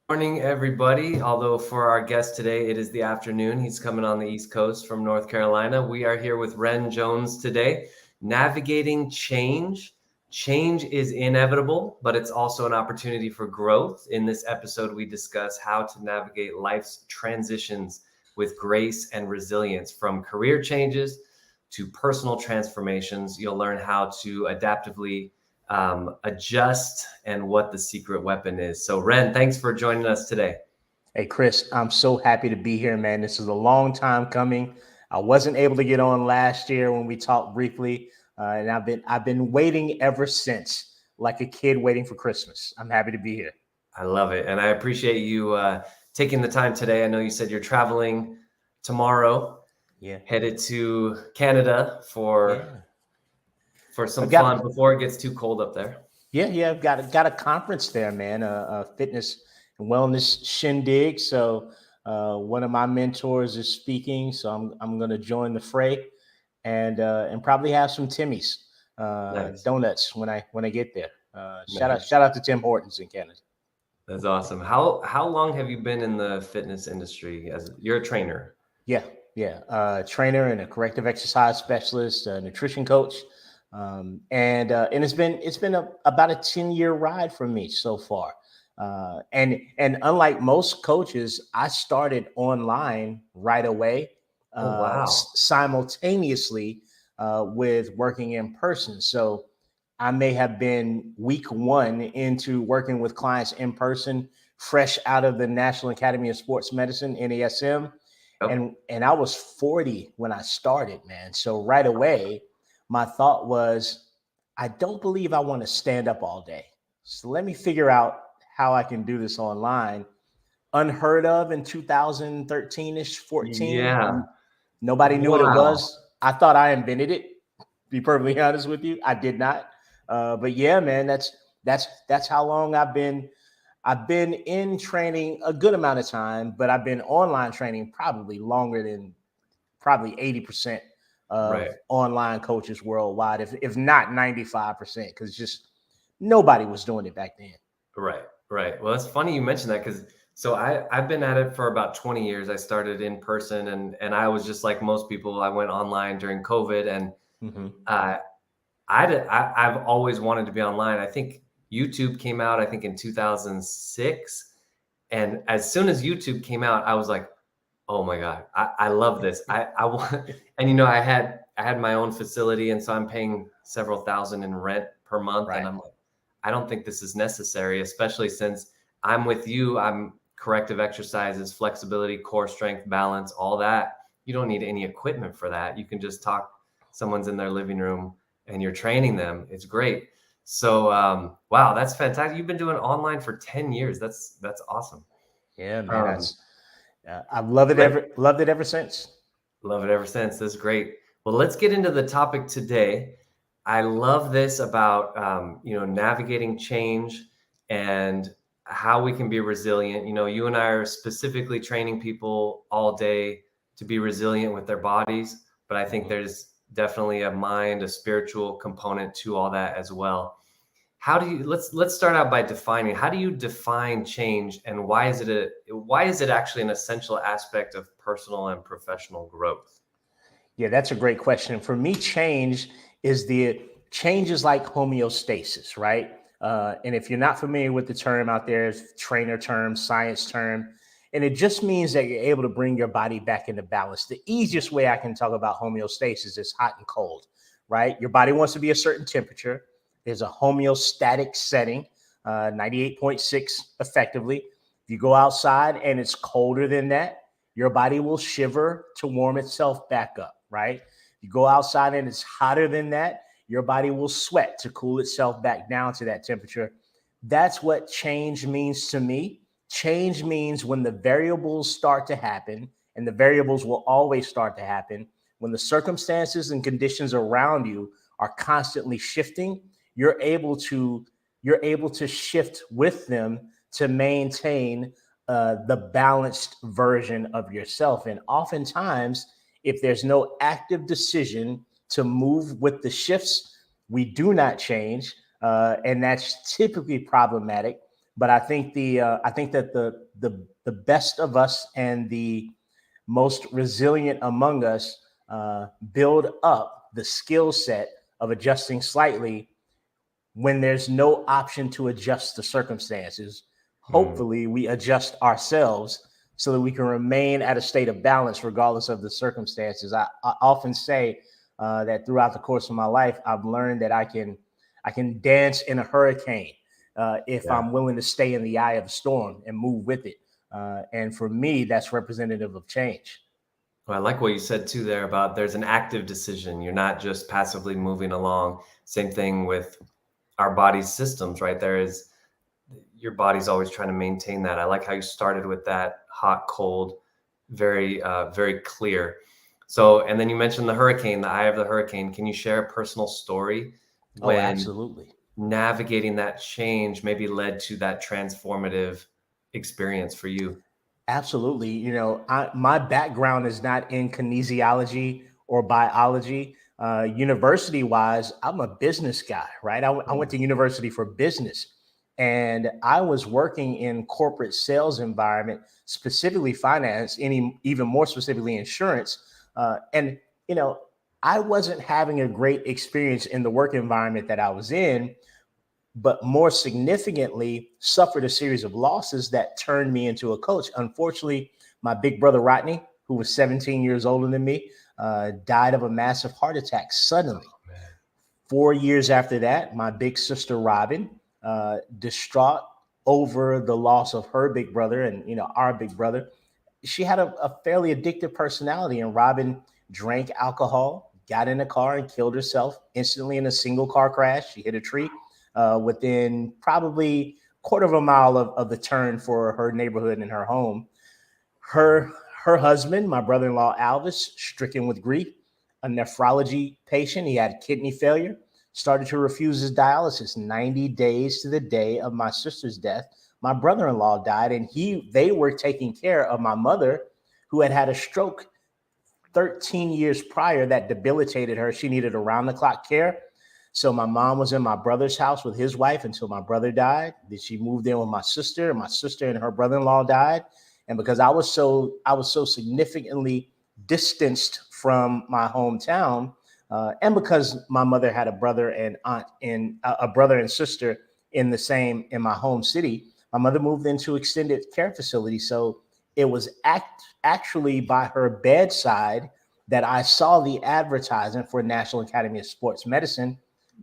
Morning, everybody. Although for our guest today, it is the afternoon. He's coming on the East Coast from North Carolina. We are here with Ren Jones today, navigating change. Change is inevitable, but it's also an opportunity for growth. In this episode, we discuss how to navigate life's transitions with grace and resilience, from career changes to personal transformations. You'll learn how to adaptively adjust and what the secret weapon is. So, Ren, thanks for joining us today. Hey, Chris, I'm so happy to be here, man. This is a long time coming. I wasn't able to get on last year when we talked briefly, and I've been waiting ever since, like a kid waiting for Christmas. I'm happy to be here. I love it. And I appreciate you taking the time today. I know you said you're traveling tomorrow, Yeah, headed to Canada yeah. for I some got fun before it gets too cold up there. yeah. I've got a conference there, man. A fitness and wellness shindig. So one of my mentors is speaking, so I'm going to join the fray and probably have some Timmy's Nice. donuts when I get there. Nice. Shout out to Tim Hortons in Canada. That's awesome. How long have you been in the fitness industry? As you're a trainer? Yeah, yeah. Trainer and a corrective exercise specialist, a nutrition coach, and it's been about a 10-year ride for me so far. And unlike most coaches, I started online right away, Oh, wow. simultaneously with working in person. So I may have been week one into working with clients in person, fresh out of the National Academy of Sports Medicine (NASM), Yep. and I was 40 when I started, man. So right away, my thought was, I don't believe I want to stand up all day. So let me figure out how I can do this online. Unheard of in 2013ish, 14. Yeah. Nobody knew what it Wow. was. I thought I invented it. To be perfectly honest with you, I did not. But yeah, man, that's how long I've been in training a good amount of time, but I've been online training probably longer than probably 80% of Right. online coaches worldwide, if not 95%, because just nobody was doing it back then. Right, right. Well, it's funny you mentioned that because I've been at it for about 20 years. I started in person and I was just like most people. I went online during COVID and Hmm. uh, I've always wanted to be online. I think YouTube came out, I think in 2006. And as soon as YouTube came out, I was like, oh my God, I love this. I want, and I had my own facility. And so I'm paying several thousand in rent per month. And Right. I'm like, I don't think this is necessary, especially since I'm with you. I'm corrective exercises, flexibility, core strength, balance, all that. You don't need any equipment for that. You can just talk, someone's in their living room and you're training them. It's great. So, wow, that's fantastic. You've been doing online for 10 years. That's awesome. Yeah, man. Um, I've let, loved it ever since. Love it ever since. That's great. Well, let's get into the topic today. I love this about navigating change and how we can be resilient. You know, you and I are specifically training people all day to be resilient with their bodies, but I think Mhm. there's definitely a mind, a spiritual component to all that as well. How do you let's start out by defining, how do you define change, and why is it actually an essential aspect of personal and professional growth? Yeah, that's a great question. For me, change is like homeostasis, right? And if you're not familiar with the term out there, it's trainer term, science term, and it just means that you're able to bring your body back into balance. The easiest way I can talk about homeostasis is hot and cold, right? Your body wants to be a certain temperature. There's a homeostatic setting, 98.6 effectively. If you go outside and it's colder than that, your body will shiver to warm itself back up, right? You go outside and it's hotter than that, your body will sweat to cool itself back down to that temperature. That's what change means to me. Change means when the variables start to happen, and the variables will always start to happen when the circumstances and conditions around you are constantly shifting. You're able to you're able to shift with them to maintain the balanced version of yourself. And oftentimes, if there's no active decision to move with the shifts, we do not change. And that's typically problematic. But I think that the best of us and the most resilient among us build up the skill set of adjusting slightly when there's no option to adjust the circumstances. Mm. Hopefully, we adjust ourselves so that we can remain at a state of balance regardless of the circumstances. I often say that throughout the course of my life, I've learned that I can dance in a hurricane if Yeah. I'm willing to stay in the eye of the storm and move with it. And for me, that's representative of change. Well, I like what you said too there about there's an active decision. You're not just passively moving along. Same thing with our body's systems, right? There is your body's always trying to maintain that. I like how you started with that hot, cold, very clear. So, and then you mentioned the hurricane, the eye of the hurricane. Can you share a personal story Oh, when absolutely. navigating that change maybe led to that transformative experience for you? Absolutely. My background is not in kinesiology or biology. University wise, I'm a business guy, right? I went Mm. to university for business, and I was working in corporate sales environment, specifically finance, even more specifically insurance. And, you know, I wasn't having a great experience in the work environment that I was in, but more significantly, suffered a series of losses that turned me into a coach. Unfortunately, my big brother Rodney, who was 17 years older than me, died of a massive heart attack suddenly. Man. 4 years after that, my big sister Robin, distraught over the loss of her big brother and our big brother, she had a fairly addictive personality, and Robin drank alcohol, got in a car, and killed herself instantly in a single car crash. She hit a tree within probably quarter of a mile of the turn for her neighborhood and her home. Her her husband, my brother-in-law Alvis, stricken with grief, a nephrology patient, he had kidney failure, started to refuse his dialysis. 90 days to the day of my sister's death, my brother-in-law died, and they were taking care of my mother, who had had a stroke 13 years prior that debilitated her. She needed around the clock care. So my mom was in my brother's house with his wife until my brother died. Then she moved in with my sister, and my sister and her brother-in-law died. And because I was so significantly distanced from my hometown, and because my mother had a brother and aunt and a brother and sister in my home city, my mother moved into extended care facility. So it was actually by her bedside that I saw the advertisement for National Academy of Sports Medicine.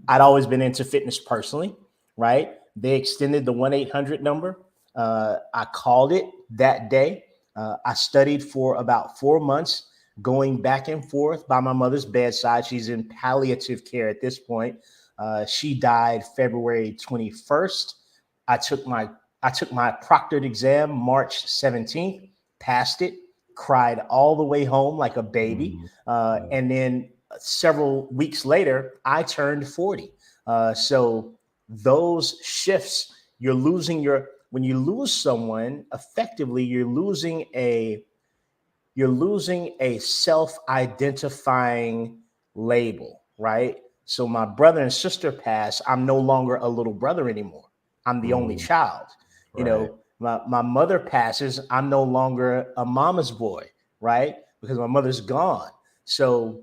I'd always been into fitness personally, right? They extended the 1-800 number. I called it that day. I studied for about 4 months, going back and forth by my mother's bedside. She's in palliative care at this point. She died February 21st. I took my I took my proctored exam March 17th, passed it, cried all the way home like a baby. Mm. And then several weeks later, I turned 40. So those shifts, when you lose someone, effectively, you're losing a self-identifying label, right? So my brother and sister passed. I'm no longer a little brother anymore. I'm the only Mm. child. Right. My mother passes. I'm no longer a mama's boy, right? Because my mother's gone. So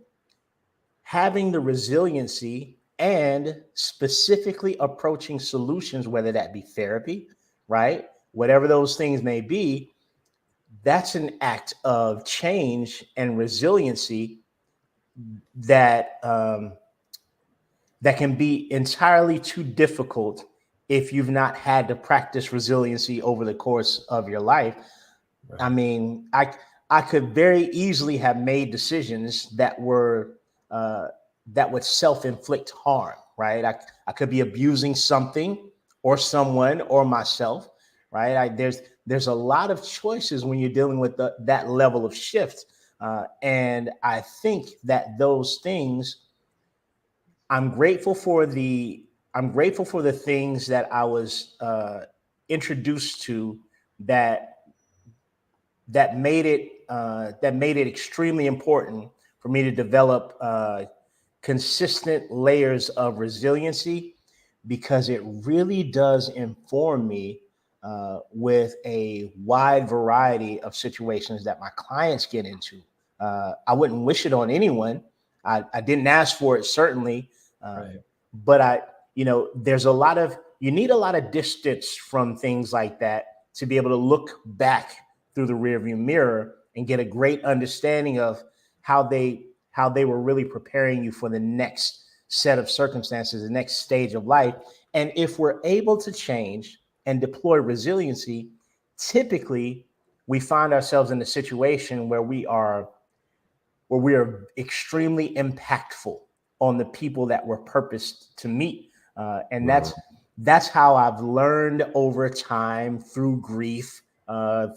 having the resiliency and specifically approaching solutions, whether that be therapy, right? Whatever those things may be, that's an act of change and resiliency that that can be entirely too difficult if you've not had to practice resiliency over the course of your life. I Right. mean, I could very easily have made decisions uh, that would self-inflict harm, right? I could be abusing something or someone or myself, right? There's a lot of choices when you're dealing with that level of shift, and I think that those things. I'm grateful for the I'm grateful for the things that I was introduced to that that made it extremely important for me to develop consistent layers of resiliency, because it really does inform me with a wide variety of situations that my clients get into. I wouldn't wish it on anyone. I didn't ask for it, certainly. Right. But there's you need a lot of distance from things like that to be able to look back through the rearview mirror and get a great understanding of how they were really preparing you for the next set of circumstances, the next stage of life. And if we're able to change and deploy resiliency, typically we find ourselves in a situation where we are extremely impactful on the people that we're purposed to meet. And that's how I've learned over time through grief,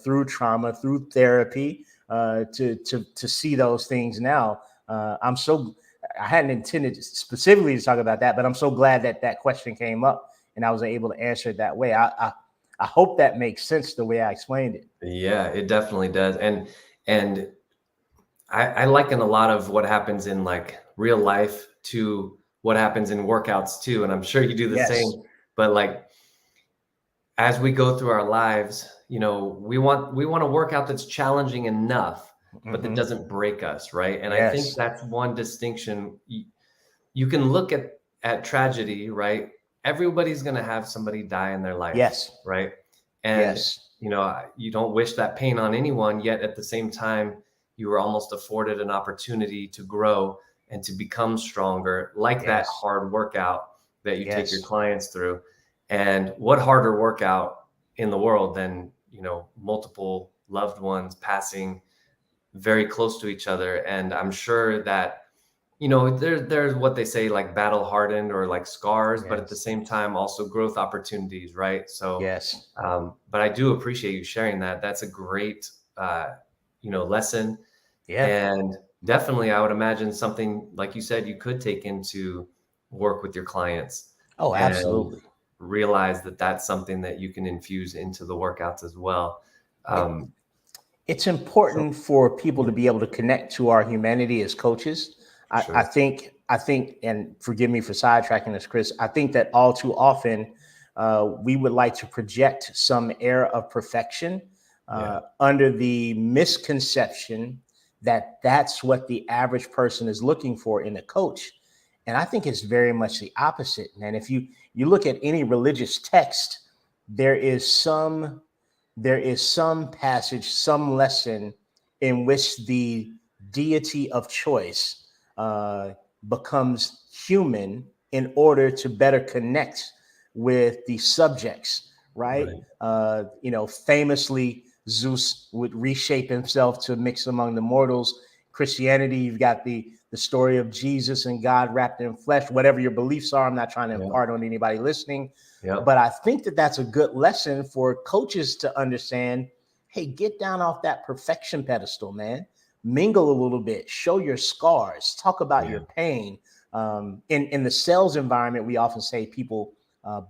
through trauma, through therapy, to see those things now. I hadn't intended specifically to talk about that, but I'm so glad that that question came up and I was able to answer it that way. I hope that makes sense the way I explained it. Yeah, it definitely does. And I liken a lot of what happens in like real life to what happens in workouts too. And I'm sure you do the Yes. same, but like as we go through our lives, we want a workout that's challenging enough, but that doesn't break us, right? And I think Yes. that's one distinction. You can look at tragedy, right? Everybody's going to have somebody die in their life, Yes. right? And Yes. you don't wish that pain on anyone, yet at the same time, you were almost afforded an opportunity to grow and to become stronger, like that Yes. hard workout that you take your Yes. clients through. And what harder workout in the world than, multiple loved ones passing very close to each other. And I'm sure that, there's what they say, like battle hardened or like scars, but at the Yes. same time, also growth opportunities, right? So, Yes. but I do appreciate you sharing that. That's a great, lesson. Yeah. And definitely, I would imagine something like you said, you could take into work with your clients Oh, and absolutely. realize that that's something that you can infuse into the workouts as well. It, Um, it's so important for people yeah, to be able to connect to our humanity as coaches. I sure. think, and forgive me for sidetracking this, Chris. I think that all too often we would like to project some air of perfection Yeah, under the misconception that that's what the average person is looking for in a coach. And I think it's very much the opposite, man. If you look at any religious text, there is some passage, some lesson in which the deity of choice uh, becomes human in order to better connect with the subjects, right? right. Famously, Zeus would reshape himself to mix among the mortals. Christianity, you've got the story of Jesus and God wrapped in flesh. Whatever your beliefs are, I'm not trying to Yep. impart on anybody listening, but Yep. I think that that's a good lesson for coaches to understand. Hey, get down off that perfection pedestal, man. Mingle a little bit, show your scars, talk about Yeah. your pain. In the sales environment, we often say people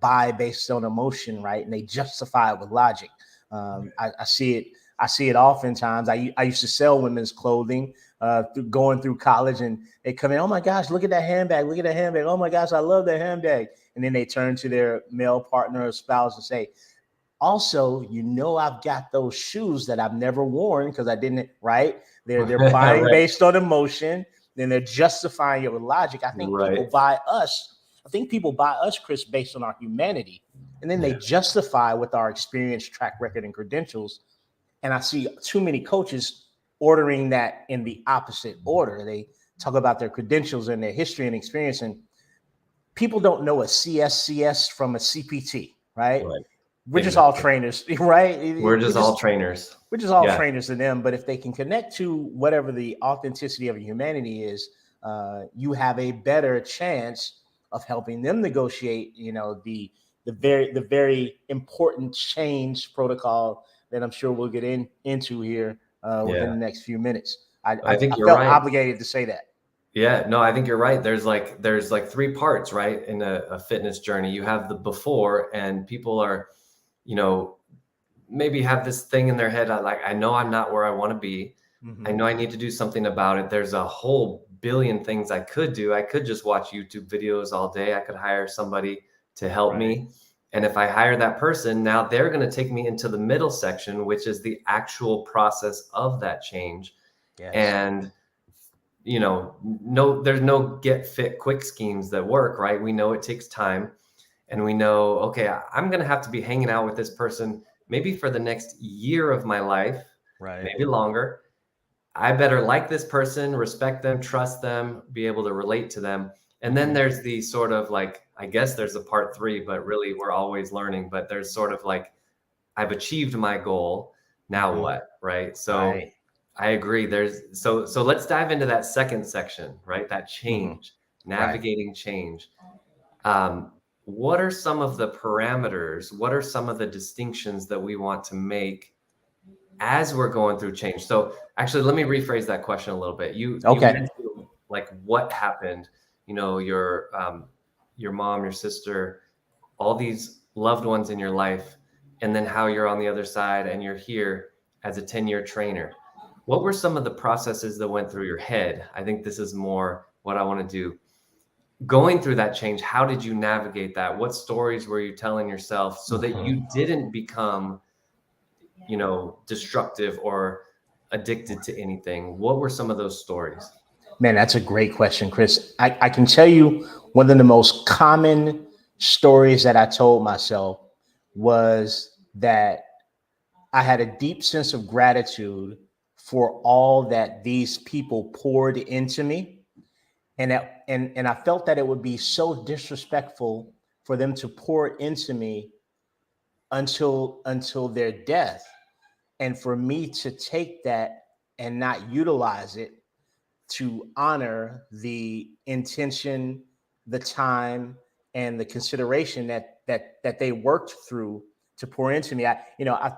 buy based on emotion, right? And they justify it with logic. I see it. I see it oftentimes. I used to sell women's clothing going through college, and they come in. Oh my gosh, look at that handbag! Look at that handbag! Oh my gosh, I love that handbag! And then they turn to their male partner or spouse and say, also, I've got those shoes that I've never worn because I didn't, right? They're buying Right. based on emotion, then they're justifying it with logic. Right. I think people buy us, Chris, based on our humanity. And then they Yeah. justify with our experience, track record, and credentials. And I see too many coaches ordering that in the opposite order. They talk about their credentials and their history and experience, and people don't know a CSCS from a CPT, right? Right. We're just all Exactly. trainers, right? We're just all trainers. We're just all Yeah. trainers to them. But if they can connect to whatever the authenticity of humanity is, you have a better chance of helping them negotiate. The very important change protocol that I'm sure we'll get into here within Yeah. the next few minutes. I, I I, think I you're felt right. obligated to say that. Yeah, no, I think you're right. There's like three parts, right, in a fitness journey. You have the before, and people are, you know, maybe have this thing in their head. I know I'm not where I want to be. I Mm-hmm. know I need to do something about it. There's a whole billion things I could do. I could just watch YouTube videos all day. I could hire somebody to help Right. me. And if I hire that person, now they're going to take me into the middle section, which is the actual process of that change. Yes. And, there's no get fit quick schemes that work, right? We know it takes time, and we know, okay, I'm going to have to be hanging out with this person maybe for the next year of my life, Right. maybe longer. I better like this person, respect them, trust them, be able to relate to them. And then there's the sort of like, I guess there's a part 3, but really we're always learning. But there's sort of like, I've achieved my goal. Now what? Right. So Right. I agree. So let's dive into that second section, right? That change, navigating change. What are some of the parameters? What are some of the distinctions that we want to make as we're going through change? So actually, let me rephrase that question a little bit. You mentioned like what happened, your mom, your sister, all these loved ones in your life, and then how you're on the other side and you're here as a 10-year trainer. What were some of the processes that went through your head? I think this is more what I want to do. Going through that change, how did you navigate that? What stories were you telling yourself so that you didn't become destructive or addicted to anything? What were some of those stories? Man, that's a great question, Chris. I can tell you one of the most common stories that I told myself was that I had a deep sense of gratitude for all that these people poured into me. And I felt that it would be so disrespectful for them to pour into me until their death, and for me to take that and not utilize it to honor the intention, the time, and the consideration that they worked through to pour into me. I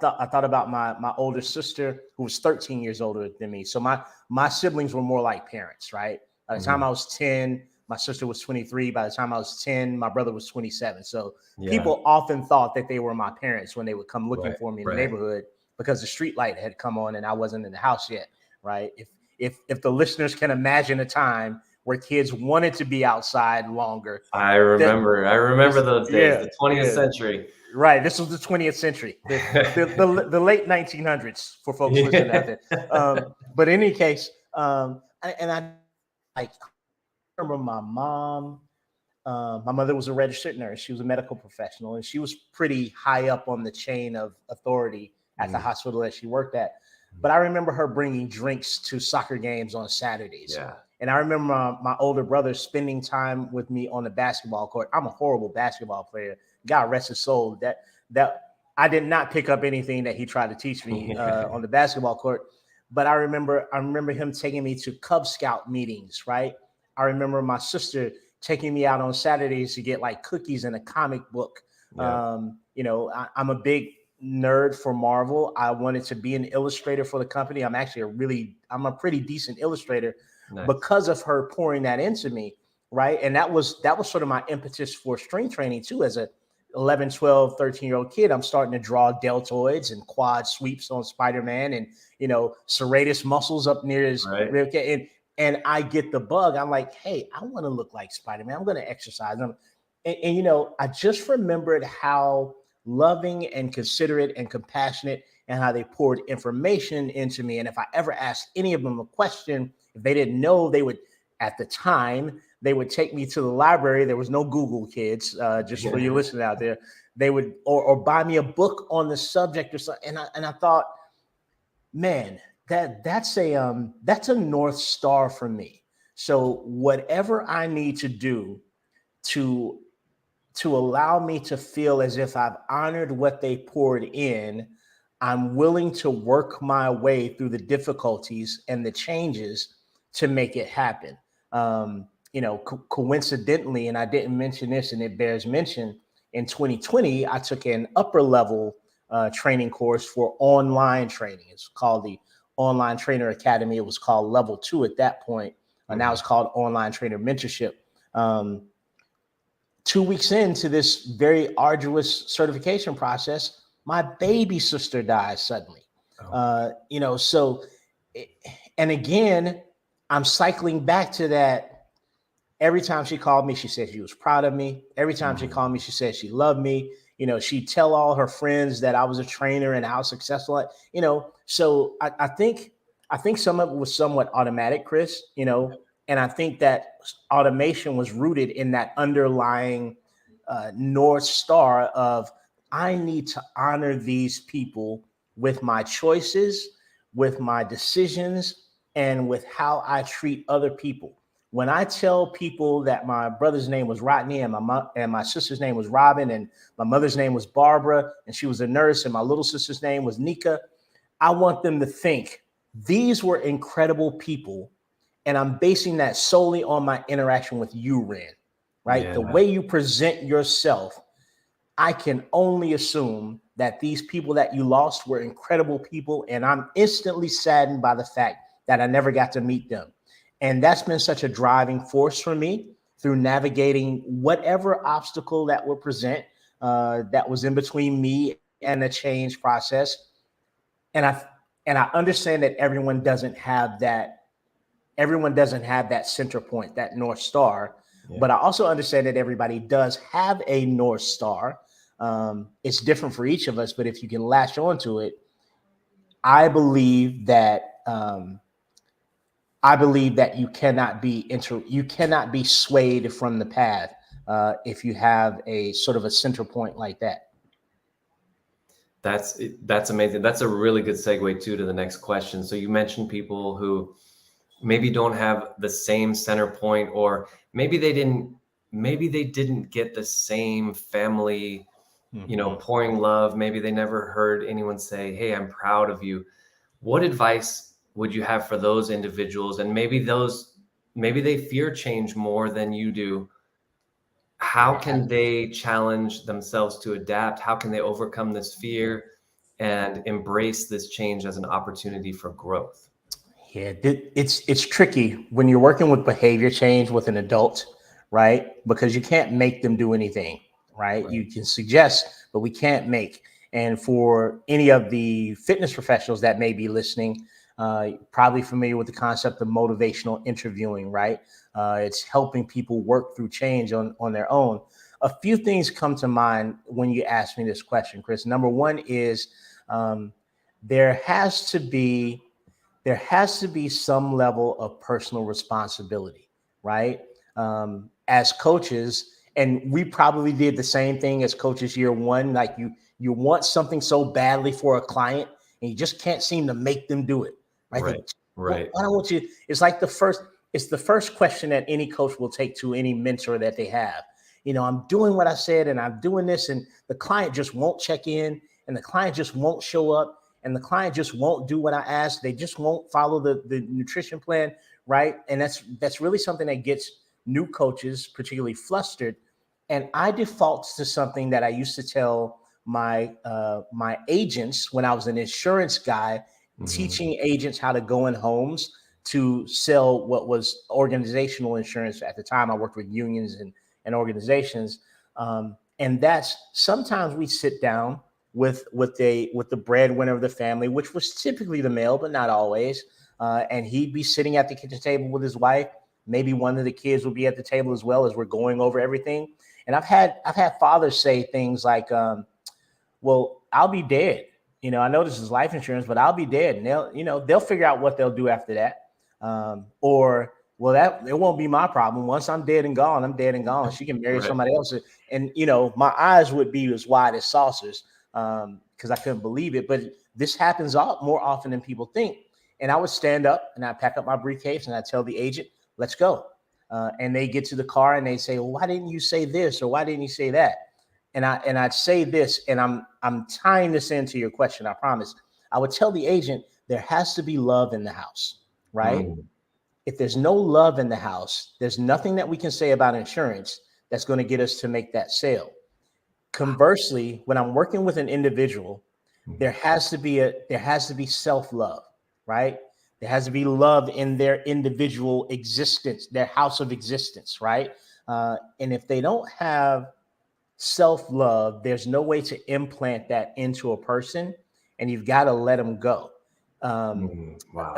thought about my older sister, who was 13 years older than me. So my siblings were more like parents, right? By the time I was 10, my sister was 23. By the time I was 10, my brother was 27. So people often thought that they were my parents when they would come looking for me in the neighborhood, because the street light had come on and I wasn't in the house yet, right? If the listeners can imagine a time where kids wanted to be outside longer. I remember those days, the 20th century. Right. This was the 20th century, the late 1900s for folks listening out there. But in any case, I remember my mom. My mother was a registered nurse. She was a medical professional, and she was pretty high up on the chain of authority at the hospital that she worked at. But I remember her bringing drinks to soccer games on Saturdays. Yeah. And I remember my older brother spending time with me on the basketball court. I'm a horrible basketball player. God rest his soul. That I did not pick up anything that he tried to teach me on the basketball court. But I remember him taking me to Cub Scout meetings, right? I remember my sister taking me out on Saturdays to get like cookies and a comic book. Yeah. I'm a big nerd for Marvel. I wanted to be an illustrator for the company. I'm a pretty decent illustrator. Nice. Because of her pouring that into me, right? And that was sort of my impetus for strength training too. As a 11, 12, 13-year-old kid, I'm starting to draw deltoids and quad sweeps on Spider-Man, and serratus muscles up near his rib cage. And I get the bug. I'm like, hey, I want to look like Spider-Man. I'm going to exercise. And I just remembered how loving and considerate and compassionate, and how they poured information into me. And if I ever asked any of them a question, if they didn't know, at the time, they would take me to the library. There was no Google, kids, just for you listening out there. They would, or buy me a book on the subject or something. And I thought, man, that's a North Star for me. So whatever I need to do to allow me to feel as if I've honored what they poured in, I'm willing to work my way through the difficulties and the changes to make it happen. Coincidentally, and I didn't mention this, and it bears mention, in 2020, I took an upper level training course for online training. It's called the Online Trainer Academy. It was called Level 2 at that point. And now it's called Online Trainer Mentorship. 2 weeks into this very arduous certification process, my baby sister dies suddenly. And again, I'm cycling back to that. Every time she called me, she said she was proud of me. Every time she called me, she said she loved me. she'd tell all her friends that I was a trainer and how successful so I think some of it was somewhat automatic, Chris, and I think that automation was rooted in that underlying North Star of I need to honor these people with my choices, with my decisions, and with how I treat other people. When I tell people that my brother's name was Rodney and my sister's name was Robin and my mother's name was Barbara and she was a nurse and my little sister's name was Nika, I want them to think these were incredible people, and I'm basing that solely on my interaction with you, Ren, right? The Yeah. way you present yourself, I can only assume that these people that you lost were incredible people, and I'm instantly saddened by the fact that I never got to meet them. And that's been such a driving force for me through navigating whatever obstacle that would present that was in between me and the change process. And I understand that everyone doesn't have that center point, that North Star. Yeah. But I also understand that everybody does have a North Star. It's different for each of us, but if you can latch onto it, I believe that you cannot be swayed from the path if you have a sort of a center point like that. That's amazing. That's a really good segue too to the next question. So you mentioned people who maybe don't have the same center point, or maybe they didn't get the same family, Mm-hmm. pouring love. Maybe they never heard anyone say, "Hey, I'm proud of you." What advice would you have for those individuals? And maybe they fear change more than you do. How can they challenge themselves to adapt? How can they overcome this fear and embrace this change as an opportunity for growth? Yeah, it's tricky when you're working with behavior change with an adult, right? Because you can't make them do anything, right? Right. You can suggest, but we can't make. And for any of the fitness professionals that may be listening, probably familiar with the concept of motivational interviewing, right? It's helping people work through change on their own. A few things come to mind when you ask me this question, Chris. Number one is um, there has to be there has to be some level of personal responsibility, right? As coaches, and we probably did the same thing as coaches year one. Like you want something so badly for a client, and you just can't seem to make them do it, right? Right. Right. I don't want you. It's like the first. It's the first question that any coach will take to any mentor that they have. I'm doing what I said, and I'm doing this, and the client just won't check in, and the client just won't show up, and the client just won't do what I asked. They just won't follow the nutrition plan, right? And that's really something that gets new coaches particularly flustered. And I default to something that I used to tell my agents when I was an insurance guy, Mhm. teaching agents how to go in homes to sell what was organizational insurance. At the time, I worked with unions and organizations, and that's sometimes we sit down with the breadwinner of the family, which was typically the male, but not always. And he'd be sitting at the kitchen table with his wife. Maybe one of the kids would be at the table as well as we're going over everything. And I've had fathers say things like, "Well, I'll be dead. I know this is life insurance, but I'll be dead, and they'll figure out what they'll do after that." Or, "Well, that it won't be my problem. Once I'm dead and gone, I'm dead and gone. She can marry Right. somebody else." And my eyes would be as wide as saucers because I couldn't believe it. But this happens more often than people think. And I would stand up and I'd pack up my briefcase and I'd tell the agent, "Let's go." And they get to the car and they say, "Well, why didn't you say this or why didn't you say that?" And I'd say this, and I'm tying this into your question. I promise. I would tell the agent there has to be love in the house, right? Mm. If there's no love in the house, there's nothing that we can say about insurance that's going to get us to make that sale. Conversely, when I'm working with an individual, Mm. there has to be self-love, right? There has to be love in their individual existence, their house of existence, right? And if they don't have self-love, there's no way to implant that into a person, and you've got to let them go. um, Mm. Wow.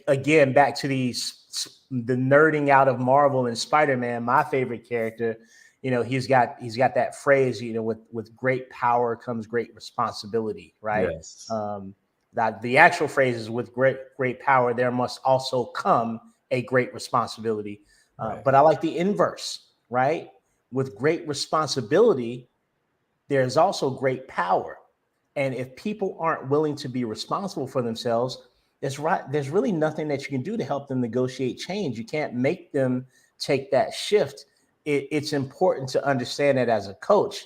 Again, back to the nerding out of Marvel and Spider-Man, my favorite character, he's got that phrase, with great power comes great responsibility, right? Yes. That the actual phrase is, with great power there must also come a great responsibility. Right. But I like the inverse, right? With great responsibility, there's also great power. And if people aren't willing to be responsible for themselves, there's really nothing that you can do to help them negotiate change. You can't make them take that shift. It's important to understand that as a coach,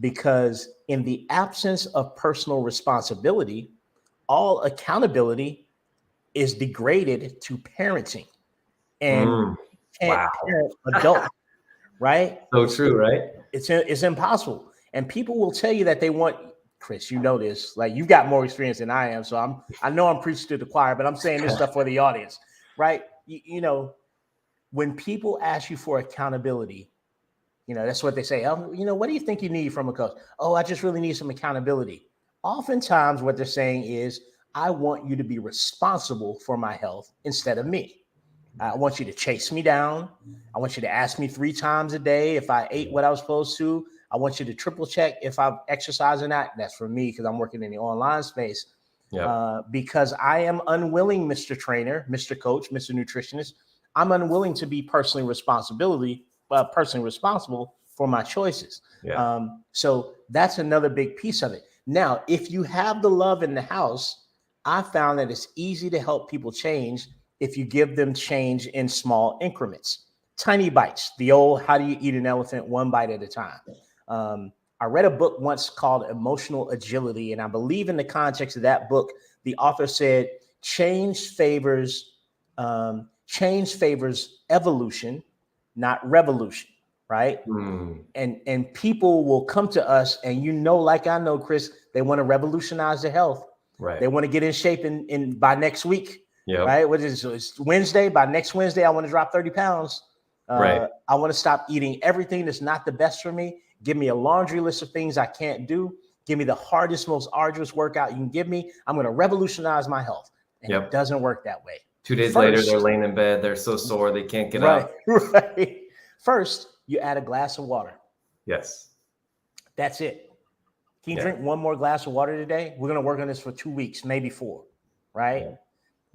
because in the absence of personal responsibility, all accountability is degraded to parenting, and Mm. can't Wow. parent adult, right? So true, right? It's impossible. And people will tell you that they want, Chris, you know this, like, you've got more experience than I am. So I know I'm preaching to the choir, but I'm saying this stuff for the audience, right? When people ask you for accountability, that's what they say. Oh, what do you think you need from a coach? Oh, I just really need some accountability. Oftentimes what they're saying is, I want you to be responsible for my health instead of me. I want you to chase me down. I want you to ask me 3 times a day if I ate what I was supposed to. I want you to triple check if I'm exercising that. That's for me, because I'm working in the online space. Yep. Because I am unwilling, Mr. Trainer, Mr. Coach, Mr. Nutritionist. I'm unwilling to be personally responsible for my choices. Yeah. So that's another big piece of it. Now, if you have the love in the house, I found that it's easy to help people change if you give them change in small increments, tiny bites. The old, how do you eat an elephant one bite at a time? I read a book once called Emotional Agility, and I believe in the context of that book, the author said, change favors evolution, not revolution, right? Mm. And people will come to us, and like I know, Chris, they want to revolutionize their health. Right. They want to get in shape in by next week. Yep. Right? It's Wednesday. By next Wednesday, I want to drop 30 pounds. Right. I want to stop eating everything that's not the best for me. Give me a laundry list of things I can't do. Give me the hardest, most arduous workout you can give me. I'm going to revolutionize my health. And Yep. It doesn't work that way. 2 days later, they're laying in bed. They're so sore they can't get up. Right. First, you add a glass of water. Yes. That's it. Can you drink one more glass of water today? We're going to work on this for 2 weeks, maybe 4. Right? Yeah.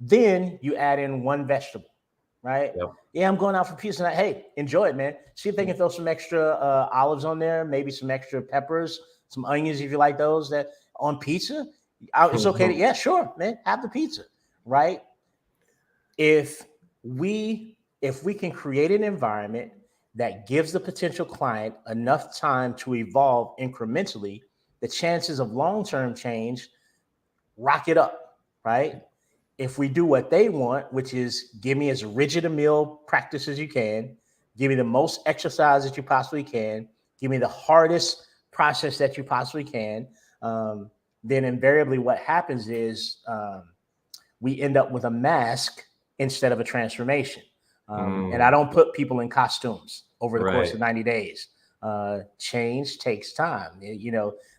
Then you add in one vegetable, right? Yep. Yeah, I'm going out for pizza tonight. Hey, enjoy it, man. See if they can throw some extra olives on there, maybe some extra peppers, some onions if you like those. That on pizza, it's okay. Yeah, sure, man. Have the pizza, right? If we can create an environment that gives the potential client enough time to evolve incrementally, the chances of long-term change rocket up, right? If we do what they want, which is give me as rigid a meal practice as you can, give me the most exercise that you possibly can, give me the hardest process that you possibly can, then invariably what happens is we end up with a mask instead of a transformation. And I don't put people in costumes over the course of 90 days. Change takes time.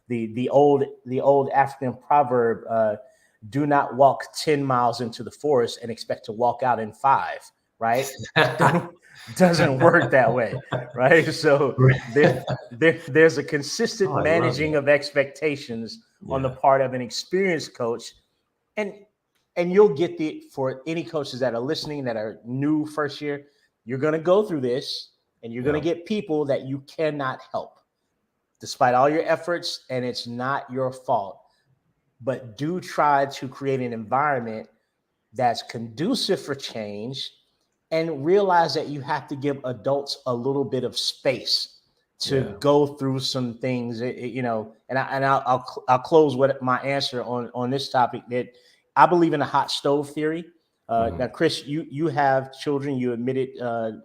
The old African proverb, do not walk 10 miles into the forest and expect to walk out in 5, right? Doesn't work that way, right? So there's a consistent managing of expectations on the part of an experienced coach. And you'll get for any coaches that are listening that are new first year, you're going to go through this and you're going to get people that you cannot help despite all your efforts, and it's not your fault. But do try to create an environment that's conducive for change, and realize that you have to give adults a little bit of space to go through some things, and I'll close with my answer on this topic, that I believe in a hot stove theory. Now, Chris, you have children. You admitted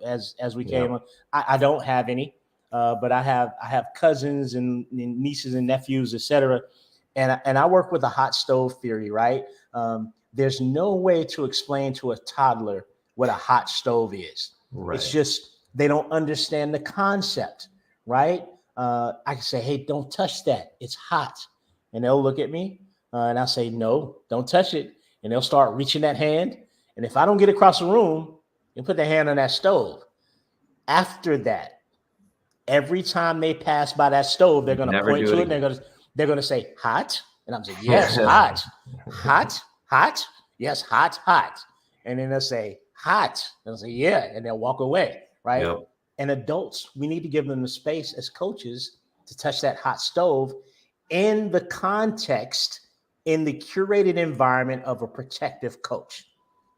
as we came on. I don't have any, but I have cousins and nieces and nephews, etc. And I work with a hot stove theory, right? There's no way to explain to a toddler what a hot stove is. Right. It's just they don't understand the concept, right? I can say, hey, don't touch that. It's hot. And they'll look at me and I'll say, no, don't touch it. And they'll start reaching that hand. And if I don't get across the room, they'll put their hand on that stove. After that, every time they pass by that stove, they're going to Never point do to it it and again. they're going to say, hot. And I'm saying, yes, hot, hot, hot. Yes, hot, hot. And then they'll say, hot. And I'll say, yeah. And they'll walk away. Right. Yep. And adults, we need to give them the space as coaches to touch that hot stove in the context, in the curated environment of a protective coach.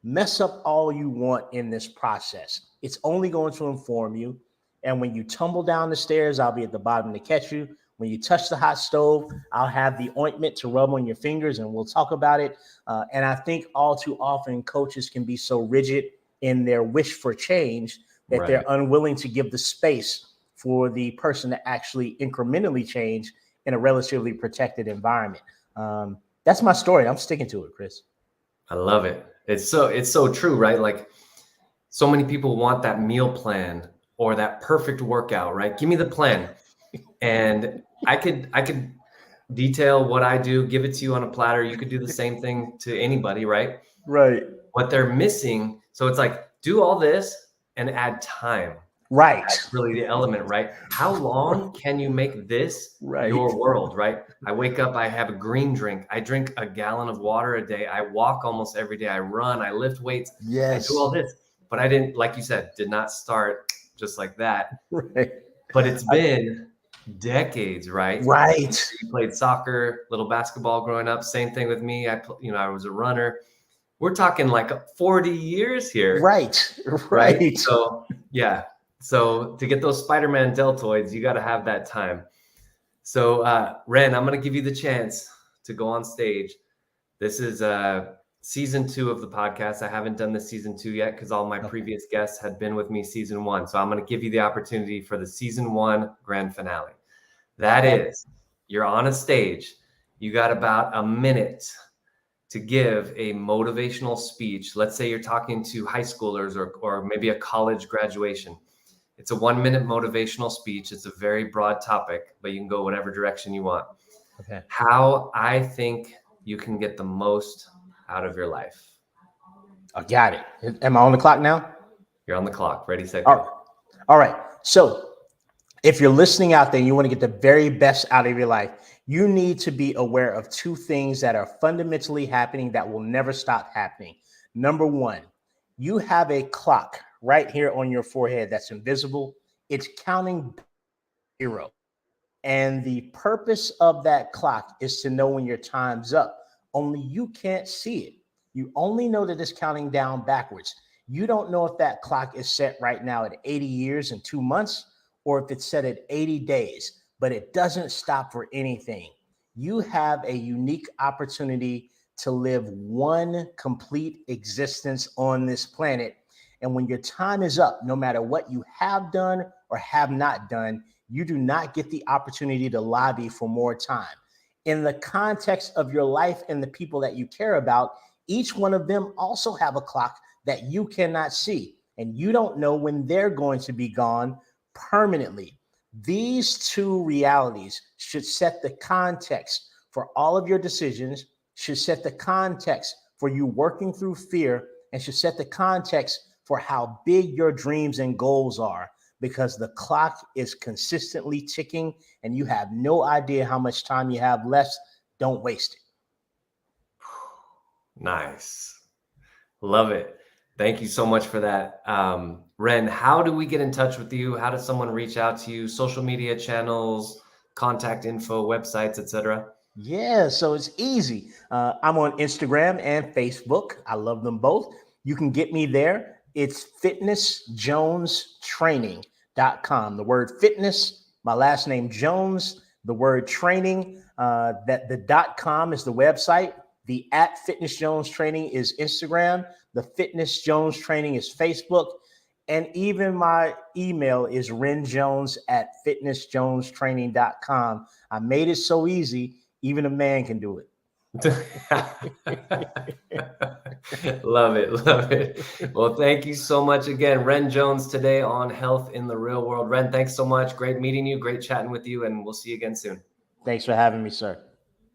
Mess up all you want in this process. It's only going to inform you. And when you tumble down the stairs, I'll be at the bottom to catch you. When you touch the hot stove, I'll have the ointment to rub on your fingers and we'll talk about it. And I think all too often coaches can be so rigid in their wish for change that they're unwilling to give the space for the person to actually incrementally change in a relatively protected environment. That's my story. I'm sticking to it, Chris. I love it. It's so true, right? Like so many people want that meal plan or that perfect workout, right? Give me the plan. And I could detail what I do, give it to you on a platter. You could do the same thing to anybody, right? Right. What they're missing. So it's like, do all this and add time. Right. That's really the element, right? How long can you make this your world, right? I wake up, I have a green drink. I drink a gallon of water a day. I walk almost every day. I run, I lift weights. Yes. I do all this. But I didn't, like you said, did not start just like that. Right. But it's been decades, right? Right. You played soccer, little basketball growing up. Same thing with me. I was a runner. We're talking like 40 years here. Right. So yeah. So to get those Spider-Man deltoids, you got to have that time. So Ren, I'm going to give you the chance to go on stage. This is season 2 of the podcast. I haven't done the season 2 yet because all my previous guests had been with me season 1. So I'm going to give you the opportunity for the season 1 grand finale. That is, you're on a stage. You got about a minute to give a motivational speech. Let's say you're talking to high schoolers or maybe a college graduation. It's a 1-minute motivational speech. It's a very broad topic, but you can go whatever direction you want. Okay. How I think you can get the most out of your life. I got it. Am I on the clock now? You're on the clock. Ready, set, go. All right. So if you're listening out there and you want to get the very best out of your life, you need to be aware of 2 things that are fundamentally happening that will never stop happening. Number 1, you have a clock right here on your forehead that's invisible. It's counting 0. And the purpose of that clock is to know when your time's up. Only you can't see it. You only know that it's counting down backwards. You don't know if that clock is set right now at 80 years and 2 months or if it's set at 80 days, but it doesn't stop for anything. You have a unique opportunity to live one complete existence on this planet. And when your time is up, no matter what you have done or have not done, you do not get the opportunity to lobby for more time. In the context of your life and the people that you care about, each one of them also have a clock that you cannot see, and you don't know when they're going to be gone permanently. These 2 realities should set the context for all of your decisions, should set the context for you working through fear, and should set the context for how big your dreams and goals are, because the clock is consistently ticking and you have no idea how much time you have left. Don't waste it. Nice. Love it. Thank you so much for that. Ren, how do we get in touch with you? How does someone reach out to you? Social media channels, contact info, websites, etc. Yeah, so it's easy. I'm on Instagram and Facebook. I love them both. You can get me there. It's fitnessjonestraining.com. The word fitness, my last name Jones, the word training, that the .com is the website. The @FitnessJonesTraining is Instagram. The Fitness Jones Training is Facebook. And even my email is renjones@fitnessjonestraining.com. I made it so easy, even a man can do it. Love it. Love it. Well, thank you so much again. Ren Jones today on Health in the Real World. Ren, thanks so much. Great meeting you. Great chatting with you. And we'll see you again soon. Thanks for having me, sir.